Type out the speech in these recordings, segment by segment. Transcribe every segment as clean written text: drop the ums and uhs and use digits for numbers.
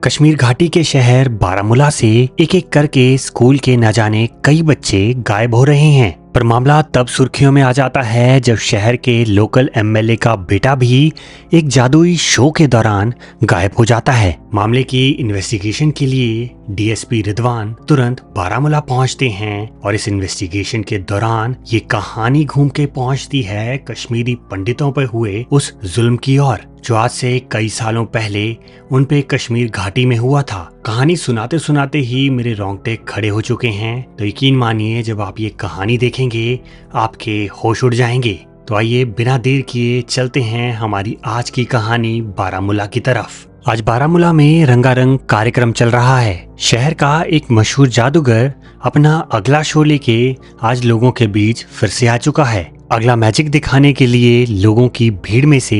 कश्मीर घाटी के शहर बारामूला से एक एक करके स्कूल के न जाने कई बच्चे गायब हो रहे हैं। पर मामला तब सुर्खियों में आ जाता है जब शहर के लोकल एमएलए का बेटा भी एक जादुई शो के दौरान गायब हो जाता है। मामले की इन्वेस्टिगेशन के लिए डीएसपी रिजवान तुरंत बारामूला पहुंचते हैं और इस इन्वेस्टिगेशन के दौरान ये कहानी घूम के पहुंचती है कश्मीरी पंडितों पर हुए उस जुल्म की ओर जो आज से कई सालों पहले उन पे कश्मीर घाटी में हुआ था। कहानी सुनाते सुनाते ही मेरे रोंगटे खड़े हो चुके हैं, तो यकीन मानिए जब आप ये कहानी देखेंगे आपके होश उड़ जाएंगे। तो आइए बिना देर किए चलते हैं हमारी आज की कहानी बारामूला की तरफ। आज बारामूला में रंगारंग कार्यक्रम चल रहा है। शहर का एक मशहूर जादूगर अपना अगला शो लेके आज लोगों के बीच फिर से आ चुका है। अगला मैजिक दिखाने के लिए लोगों की भीड़ में से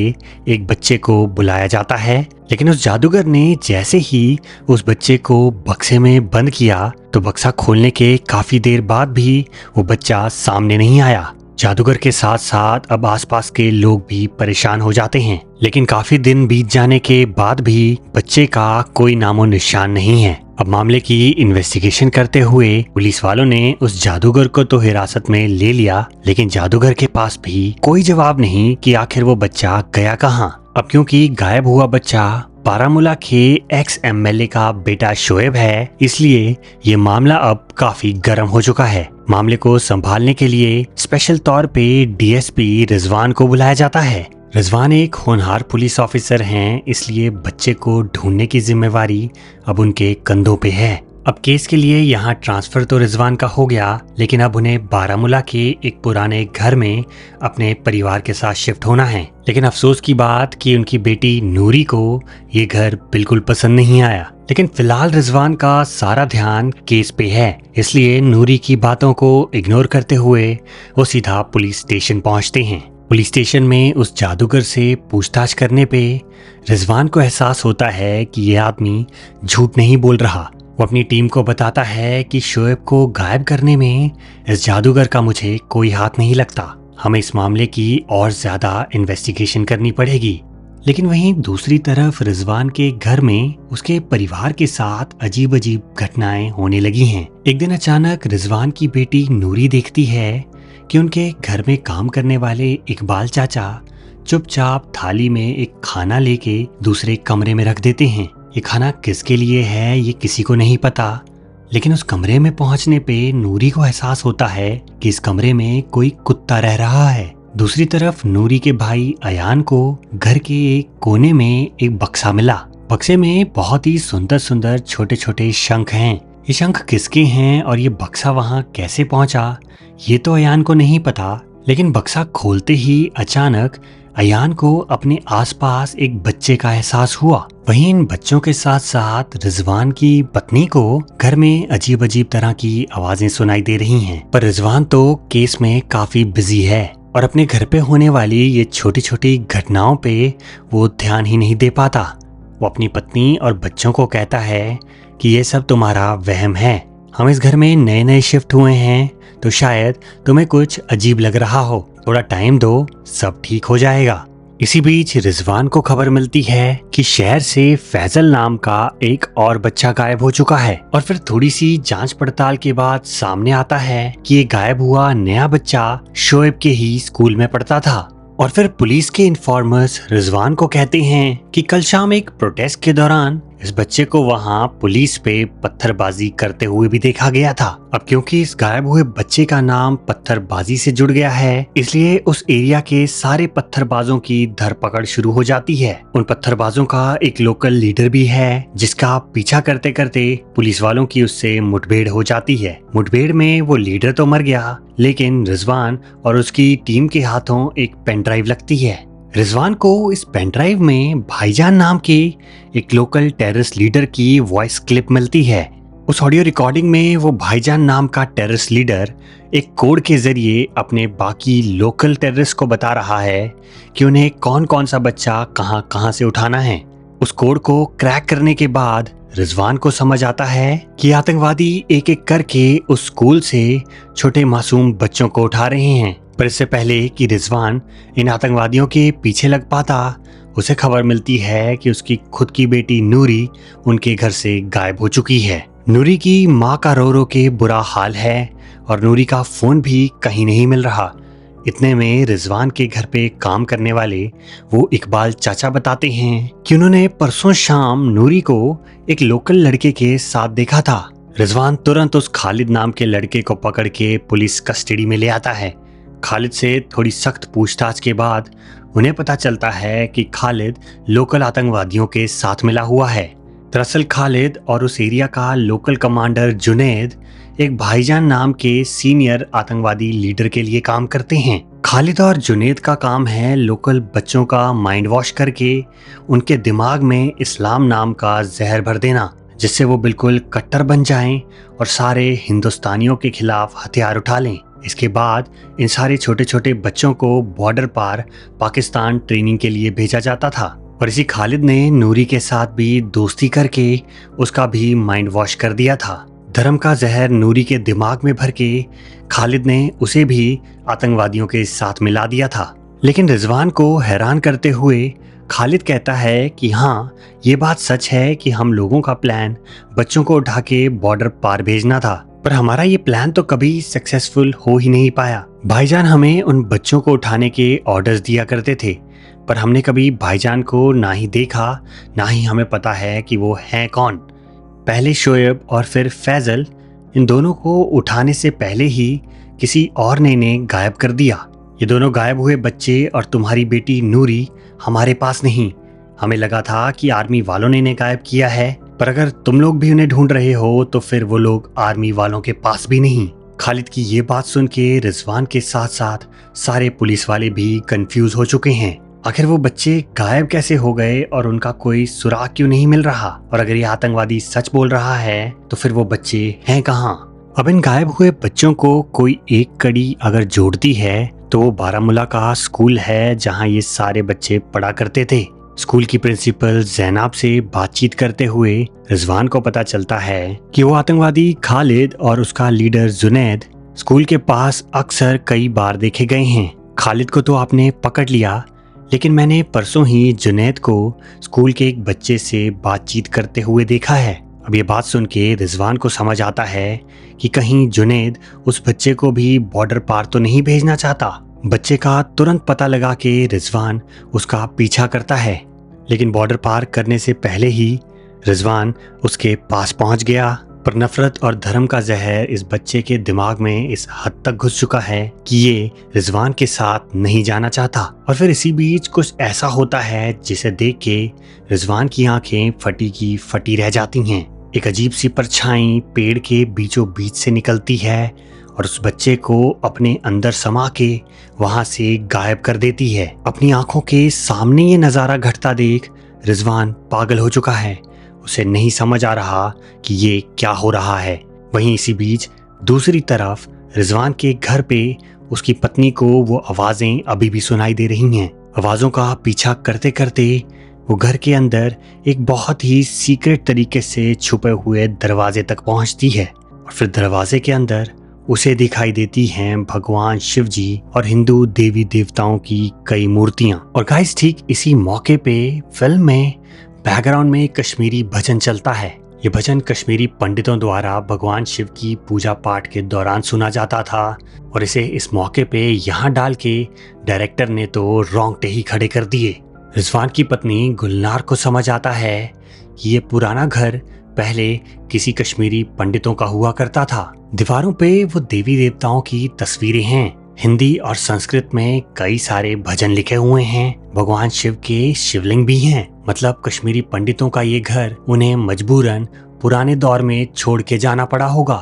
एक बच्चे को बुलाया जाता है, लेकिन उस जादूगर ने जैसे ही उस बच्चे को बक्से में बंद किया तो बक्सा खोलने के काफी देर बाद भी वो बच्चा सामने नहीं आया। जादूगर के साथ साथ अब आसपास के लोग भी परेशान हो जाते हैं, लेकिन काफी दिन बीत जाने के बाद भी बच्चे का कोई नामो निशान नहीं है। अब मामले की इन्वेस्टिगेशन करते हुए पुलिस वालों ने उस जादूगर को तो हिरासत में ले लिया, लेकिन जादूगर के पास भी कोई जवाब नहीं कि आखिर वो बच्चा गया कहाँ। अब क्योंकि गायब हुआ बच्चा बारामूला के एक्स एमएलए का बेटा शोएब है, इसलिए ये मामला अब काफी गर्म हो चुका है। मामले को संभालने के लिए स्पेशल तौर पे डीएसपी रिजवान को बुलाया जाता है। रिजवान एक होनहार पुलिस ऑफिसर हैं, इसलिए बच्चे को ढूंढने की जिम्मेवारी अब उनके कंधों पे है। अब केस के लिए यहाँ ट्रांसफर तो रिजवान का हो गया, लेकिन अब उन्हें बारामूला के एक पुराने घर में अपने परिवार के साथ शिफ्ट होना है। लेकिन अफसोस की बात कि उनकी बेटी नूरी को ये घर बिल्कुल पसंद नहीं आया। लेकिन फिलहाल रिजवान का सारा ध्यान केस पे है, इसलिए नूरी की बातों को इग्नोर करते हुए वो सीधा पुलिस स्टेशन पहुंचते हैं। पुलिस स्टेशन में उस जादूगर से पूछताछ करने पे रिजवान को एहसास होता है कि ये आदमी झूठ नहीं बोल रहा। वो अपनी टीम को बताता है कि शोएब को गायब करने में इस जादूगर का मुझे कोई हाथ नहीं लगता। हमें इस मामले की और ज्यादा इन्वेस्टिगेशन करनी पड़ेगी। लेकिन वहीं दूसरी तरफ रिजवान के घर में उसके परिवार के साथ अजीब अजीब घटनाएं होने लगी हैं। एक दिन अचानक रिजवान की बेटी नूरी देखती है कि उनके घर में काम करने वाले इकबाल चाचा चुपचाप थाली में एक खाना लेके दूसरे कमरे में रख देते हैं। ये खाना किसके लिए है ये किसी को नहीं पता, लेकिन उस कमरे में पहुंचने पे नूरी को एहसास होता है कि इस कमरे में कोई कुत्ता रह रहा है। दूसरी तरफ नूरी के भाई अयान को घर के एक कोने में एक बक्सा मिला। बक्से में बहुत ही सुंदर सुंदर छोटे छोटे शंख हैं। ये शंख किसके हैं और ये बक्सा वहां कैसे पहुंचा ये तो अयान को नहीं पता, लेकिन बक्सा खोलते ही अचानक अयान को अपने आसपास एक बच्चे का एहसास हुआ। वहीं इन बच्चों के साथ साथ रिजवान की पत्नी को घर में अजीब अजीब तरह की आवाजें सुनाई दे रही हैं। पर रिजवान तो केस में काफी बिजी है और अपने घर पे होने वाली ये छोटी छोटी घटनाओं पे वो ध्यान ही नहीं दे पाता। वो अपनी पत्नी और बच्चों को कहता है कि ये सब तुम्हारा वहम है। हम इस घर में नए नए शिफ्ट हुए हैं तो शायद तुम्हें कुछ अजीब लग रहा हो। थोड़ा टाइम दो, सब ठीक हो जाएगा। इसी बीच रिजवान को खबर मिलती है कि शहर से फैजल नाम का एक और बच्चा गायब हो चुका है। और फिर थोड़ी सी जांच पड़ताल के बाद सामने आता है कि ये गायब हुआ नया बच्चा शोएब के ही स्कूल में पढ़ता था। और फिर पुलिस के इन्फॉर्मर्स रिजवान को कहते हैं कि कल शाम एक प्रोटेस्ट के दौरान इस बच्चे को वहां पुलिस पे पत्थरबाजी करते हुए भी देखा गया था। अब क्योंकि इस गायब हुए बच्चे का नाम पत्थरबाजी से जुड़ गया है, इसलिए उस एरिया के सारे पत्थरबाजों की धरपकड़ शुरू हो जाती है। उन पत्थरबाजों का एक लोकल लीडर भी है जिसका पीछा करते करते पुलिस वालों की उससे मुठभेड़ हो जाती है। मुठभेड़ में वो लीडर तो मर गया, लेकिन रिजवान और उसकी टीम के हाथों एक पेन ड्राइव लगती है। रिजवान को इस पेन ड्राइव में भाईजान नाम के एक लोकल टेररिस्ट लीडर की वॉइस क्लिप मिलती है। उस ऑडियो रिकॉर्डिंग में वो भाईजान नाम का टेररिस्ट लीडर एक कोड के जरिए अपने बाकी लोकल टेररिस्ट को बता रहा है कि उन्हें कौन कौन सा बच्चा कहां कहां से उठाना है। उस कोड को क्रैक करने के बाद रिजवान को समझ आता है कि आतंकवादी एक एक करके उस स्कूल से छोटे मासूम बच्चों को उठा रहे हैं। पर इससे पहले कि रिजवान इन आतंकवादियों के पीछे लग पाता, उसे खबर मिलती है कि उसकी खुद की बेटी नूरी उनके घर से गायब हो चुकी है। नूरी की माँ का रो रो के बुरा हाल है और नूरी का फोन भी कहीं नहीं मिल रहा। इतने में रिजवान के घर पे काम करने वाले वो इकबाल चाचा बताते हैं कि उन्होंने परसों शाम नूरी को एक लोकल लड़के के साथ देखा था। रिजवान तुरंत उस खालिद नाम के लड़के को पकड़ के पुलिस कस्टडी में ले आता है। खालिद से थोड़ी सख्त पूछताछ के बाद उन्हें पता चलता है कि खालिद लोकल आतंकवादियों के साथ मिला हुआ है। दरअसल खालिद और उस एरिया का लोकल कमांडर जुनैद एक भाईजान नाम के सीनियर आतंकवादी लीडर के लिए काम करते हैं। खालिद और जुनैद का काम है लोकल बच्चों का माइंड वॉश करके उनके दिमाग में इस्लाम नाम का जहर भर देना, जिससे वो बिल्कुल कट्टर बन जाएं और सारे हिंदुस्तानियों के खिलाफ हथियार उठा लें। इसके बाद इन सारे छोटे छोटे बच्चों को बॉर्डर पार पाकिस्तान ट्रेनिंग के लिए भेजा जाता था और इसी खालिद ने नूरी के साथ भी दोस्ती करके उसका भी माइंड वॉश कर दिया था। धर्म का जहर नूरी के दिमाग में भर के खालिद ने उसे भी आतंकवादियों के साथ मिला दिया था। लेकिन रिजवान को हैरान करते हुए खालिद कहता है कि हाँ, ये बात सच है कि हम लोगों का प्लान बच्चों को उठा के बॉर्डर पार भेजना था, पर हमारा ये प्लान तो कभी सक्सेसफुल हो ही नहीं पाया। भाईजान हमें उन बच्चों को उठाने के ऑर्डर्स दिया करते थे, पर हमने कभी भाईजान को ना ही देखा, ना ही हमें पता है कि वो हैं कौन। पहले शोएब और फिर फैजल, इन दोनों को उठाने से पहले ही किसी और ने गायब कर दिया। ये दोनों गायब हुए बच्चे और तुम्हारी बेटी नूरी हमारे पास नहीं। हमें लगा था कि आर्मी वालों ने इन्हें गायब किया है, पर अगर तुम लोग भी उन्हें ढूंढ रहे हो तो फिर वो लोग आर्मी वालों के पास भी नहीं। खालिद की ये बात सुन के रिजवान के साथ साथ सारे पुलिस वाले भी कंफ्यूज हो चुके हैं। आखिर वो बच्चे गायब कैसे हो गए और उनका कोई सुराग क्यों नहीं मिल रहा, और अगर ये आतंकवादी सच बोल रहा है तो फिर वो बच्चे हैं कहाँ। अब इन गायब हुए बच्चों को कोई एक कड़ी अगर जोड़ती है तो वो बारामूला का स्कूल है जहाँ ये सारे बच्चे पढ़ा करते थे। स्कूल की प्रिंसिपल जैनाब से बातचीत करते हुए रिजवान को पता चलता है कि वो आतंकवादी खालिद और उसका लीडर जुनैद स्कूल के पास अक्सर कई बार देखे गए हैं। खालिद को तो आपने पकड़ लिया, लेकिन मैंने परसों ही जुनैद को स्कूल के एक बच्चे से बातचीत करते हुए देखा है। अब ये बात सुन के रिजवान को समझ आता है कि कहीं जुनैद उस बच्चे को भी बॉर्डर पार तो नहीं भेजना चाहता। बच्चे का तुरंत पता लगा के रिजवान उसका पीछा करता है, लेकिन बॉर्डर पार करने से पहले ही रिजवान उसके पास पहुंच गया। पर नफरत और धर्म का जहर इस बच्चे के दिमाग में इस हद तक घुस चुका है कि ये रिजवान के साथ नहीं जाना चाहता। और फिर इसी बीच कुछ ऐसा होता है जिसे देख के रिजवान की आंखें फटी की फटी रह जाती हैं। एक अजीब सी परछाई पेड़ के बीचों बीच से निकलती है और उस बच्चे को अपने अंदर समा के वहां से गायब कर देती है। अपनी आंखों के सामने ये नजारा घटता देख रिजवान पागल हो चुका है। उसे नहीं समझ आ रहा कि ये क्या हो रहा है। वहीं इसी बीच दूसरी तरफ रिजवान के घर पे उसकी पत्नी को वो आवाजें अभी भी सुनाई दे रही हैं। आवाजों का पीछा करते करते वो घर के अंदर एक बहुत ही सीक्रेट तरीके से छुपे हुए दरवाजे तक पहुंचती है और फिर दरवाजे के अंदर उसे दिखाई देती हैं भगवान शिव जी और हिंदू देवी देवताओं की कई मूर्तियां। और गाइस, ठीक इसी मौके पे फिल्म में बैकग्राउंड में कश्मीरी भजन चलता है। ये भजन कश्मीरी पंडितों द्वारा भगवान शिव की पूजा पाठ के दौरान सुना जाता था और इसे इस मौके पे यहाँ डाल के डायरेक्टर ने तो रोंगटे ही खड़े कर दिए। रिजवान की पत्नी गुलनार को समझ आता है कि ये पुराना घर पहले किसी कश्मीरी पंडितों का हुआ करता था। दीवारों पे वो देवी देवताओं की तस्वीरें हैं। हिंदी और संस्कृत में कई सारे भजन लिखे हुए हैं। भगवान शिव के शिवलिंग भी हैं। मतलब कश्मीरी पंडितों का ये घर उन्हें मजबूरन पुराने दौर में छोड़ के जाना पड़ा होगा।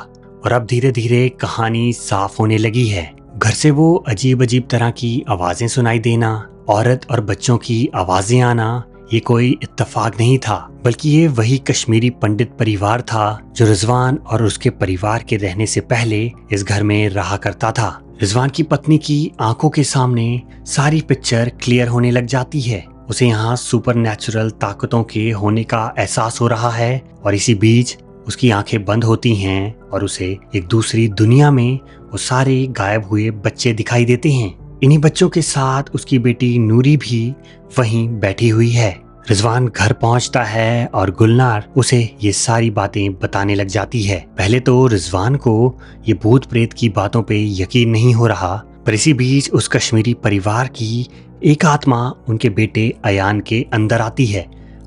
और अब धीरे धीरे कहानी साफ होने लगी है। घर से वो अजीब अजीब तरह की आवाजें सुनाई देना, औरत और बच्चों की आवाजें आना, ये कोई इत्तेफाक नहीं था, बल्कि ये वही कश्मीरी पंडित परिवार था जो रिजवान और उसके परिवार के रहने से पहले इस घर में रहा करता था। रिजवान की पत्नी की आंखों के सामने सारी पिक्चर क्लियर होने लग जाती है। उसे यहाँ सुपर नेचुरल ताकतों के होने का एहसास हो रहा है और इसी बीच उसकी आंखें बंद होती हैं और उसे एक दूसरी दुनिया में वो सारे गायब हुए बच्चे दिखाई देते हैं। इन्हीं बच्चों के साथ उसकी बेटी नूरी भी वहीं बैठी हुई है। रिजवान घर पहुंचता है और गुलनार उसे ये सारी बातें बताने लग जाती है। पहले तो रिजवान को ये भूत प्रेत की बातों पे यकीन नहीं हो रहा, पर इसी बीच उस कश्मीरी परिवार की एक आत्मा उनके बेटे अयान के अंदर आती है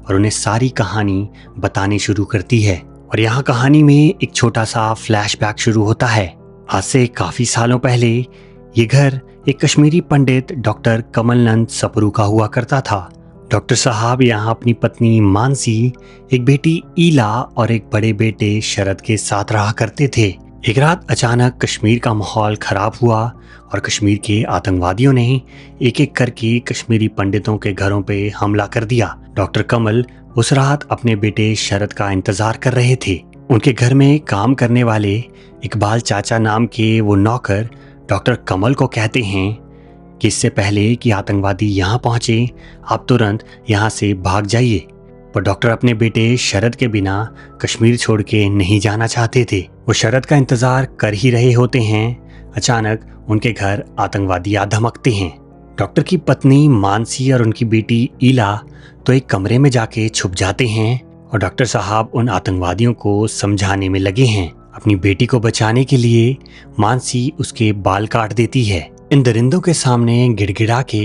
और उन्हें सारी कहानी बतानी शुरू करती है। और यहाँ कहानी में एक छोटा सा फ्लैशबैक शुरू होता है। आज से काफी सालों पहले ये घर एक कश्मीरी पंडित डॉक्टर कमलनंद सपरू का हुआ करता था। डॉक्टर साहब यहाँ अपनी पत्नी मानसी, एक बेटी ईला और एक बड़े बेटे शरद के साथ रहा करते थे। एक रात अचानक कश्मीर का माहौल खराब हुआ और कश्मीर के आतंकवादियों ने एक एक करके कश्मीरी पंडितों के घरों पे हमला कर दिया। डॉक्टर कमल उस रात अपने बेटे शरद का इंतजार कर रहे थे। उनके घर में काम करने वाले इकबाल चाचा नाम के वो नौकर डॉक्टर कमल को कहते हैं कि इससे पहले कि आतंकवादी यहाँ पहुंचे, आप तुरंत यहाँ से भाग जाइए। पर डॉक्टर अपने बेटे शरद के बिना कश्मीर छोड़ के नहीं जाना चाहते थे। वो शरद का इंतजार कर ही रहे होते हैं। अचानक उनके घर आतंकवादी आ धमकते हैं। डॉक्टर की पत्नी मानसी और उनकी बेटी ईला तो एक कमरे में जाके छुप जाते हैं और डॉक्टर साहब उन आतंकवादियों को समझाने में लगे हैं। अपनी बेटी को बचाने के लिए मानसी उसके बाल काट देती है। इन दरिंदों के सामने गिड़गिड़ा के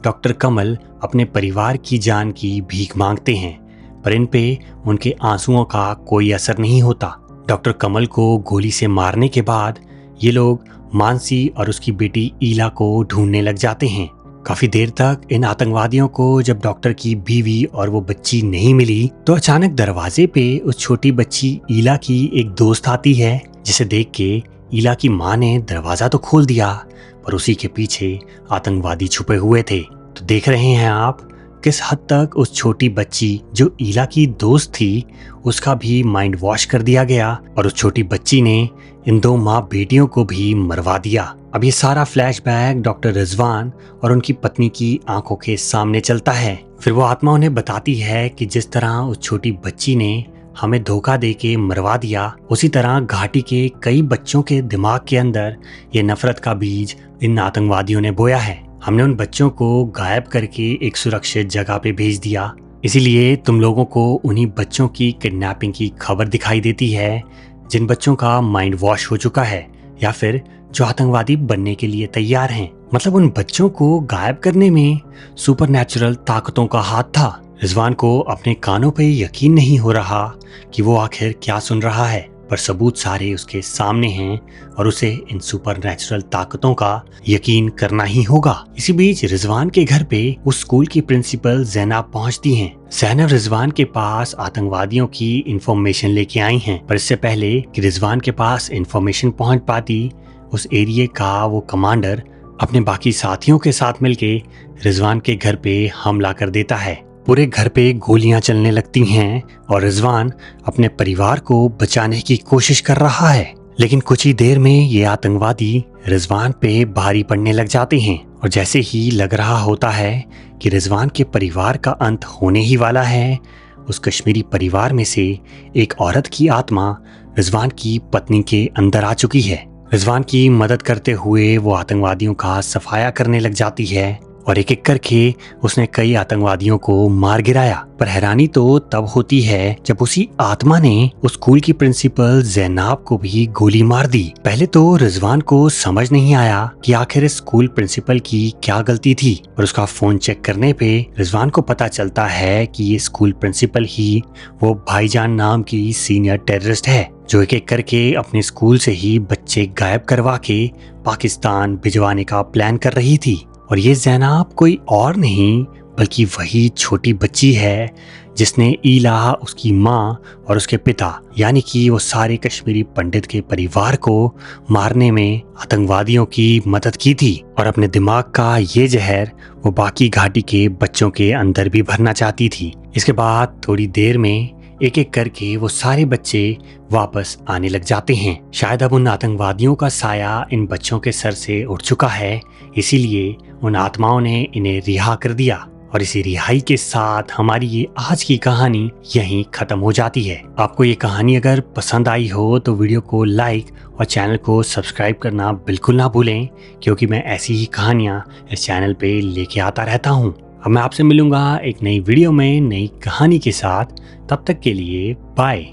डॉक्टर कमल अपने परिवार की जान की भीख मांगते हैं, पर इन पे उनके आंसुओं का कोई असर नहीं होता। डॉक्टर कमल को गोली से मारने के बाद ये लोग मानसी और उसकी बेटी ईला को ढूंढने लग जाते हैं। काफी देर तक इन आतंकवादियों को जब डॉक्टर की बीवी और वो बच्ची नहीं मिली, तो अचानक दरवाजे पे उस छोटी बच्ची ईला की एक दोस्त आती है, जिसे देख के ईला की माँ ने दरवाजा तो खोल दिया, पर उसी के पीछे आतंकवादी छुपे हुए थे। तो देख रहे हैं आप किस हद तक उस छोटी बच्ची जो ईला की दोस्त थी, उसका भी माइंड वॉश कर दिया गया और उस छोटी बच्ची ने इन दो माँ बेटियों को भी मरवा दिया। अब ये सारा फ्लैशबैक डॉक्टर रिजवान और उनकी पत्नी की आंखों के सामने चलता है। फिर वो आत्मा उन्हें बताती है कि जिस तरह उस छोटी बच्ची ने हमें धोखा देके मरवा दिया, उसी तरह घाटी के कई बच्चों के दिमाग के अंदर ये नफरत का बीज इन आतंकवादियों ने बोया है। हमने उन बच्चों को गायब करके एक सुरक्षित जगह पे भेज दिया, इसीलिए तुम लोगों को उन्हीं बच्चों की किडनैपिंग की खबर दिखाई देती है जिन बच्चों का माइंड वॉश हो चुका है या फिर जो आतंकवादी बनने के लिए तैयार हैं। मतलब उन बच्चों को गायब करने में सुपरनैचुरल ताकतों का हाथ था। रिजवान को अपने कानों पे यकीन नहीं हो रहा कि वो आखिर क्या सुन रहा है, पर सबूत सारे उसके सामने हैं और उसे इन सुपरनैचुरल ताकतों का यकीन करना ही होगा। इसी बीच रिजवान के घर पे उस स्कूल की प्रिंसिपल जैनब पहुंचती हैं। जैनब रिजवान के पास आतंकवादियों की इंफॉर्मेशन लेके आई हैं, पर इससे पहले कि रिजवान के पास इंफॉर्मेशन पहुंच पाती, उस एरिया का वो कमांडर अपने बाकी साथियों के साथ मिलके रिजवान के घर पे हमला कर देता है। पूरे घर पे गोलियां चलने लगती हैं और रिजवान अपने परिवार को बचाने की कोशिश कर रहा है, लेकिन कुछ ही देर में ये आतंकवादी रिजवान पे भारी पड़ने लग जाते हैं और जैसे ही लग रहा होता है कि रिजवान के परिवार का अंत होने ही वाला है, उस कश्मीरी परिवार में से एक औरत की आत्मा रिजवान की पत्नी के अंदर आ चुकी है। रिजवान की मदद करते हुए वो आतंकवादियों का सफाया करने लग जाती है और एक एक करके उसने कई आतंकवादियों को मार गिराया। पर हैरानी तो तब होती है जब उसी आत्मा ने उस स्कूल की प्रिंसिपल जैनब को भी गोली मार दी। पहले तो रिजवान को समझ नहीं आया कि आखिर इस स्कूल प्रिंसिपल की क्या गलती थी, पर उसका फोन चेक करने पे रिजवान को पता चलता है कि ये स्कूल प्रिंसिपल ही वो भाईजान नाम की सीनियर टेररिस्ट है, जो एक एक करके अपने स्कूल से ही बच्चे गायब करवा के पाकिस्तान भिजवाने का प्लान कर रही थी। और ये जैनब कोई और नहीं बल्कि वही छोटी बच्ची है जिसने ईला, उसकी माँ और उसके पिता यानी कि वो सारे कश्मीरी पंडित के परिवार को मारने में आतंकवादियों की मदद की थी और अपने दिमाग का ये जहर वो बाकी घाटी के बच्चों के अंदर भी भरना चाहती थी। इसके बाद थोड़ी देर में एक एक करके वो सारे बच्चे वापस आने लग जाते हैं। शायद अब उन आतंकवादियों का साया इन बच्चों के सर से उठ चुका है, इसीलिए उन आत्माओं ने इन्हें रिहा कर दिया। और इसी रिहाई के साथ हमारी ये आज की कहानी यहीं खत्म हो जाती है। आपको ये कहानी अगर पसंद आई हो तो वीडियो को लाइक और चैनल को सब्सक्राइब करना बिल्कुल ना भूलें, क्योंकि मैं ऐसी ही कहानियाँ इस चैनल पे लेके आता रहता हूँ। अब मैं आपसे मिलूंगा एक नई वीडियो में नई कहानी के साथ। तब तक के लिए बाय।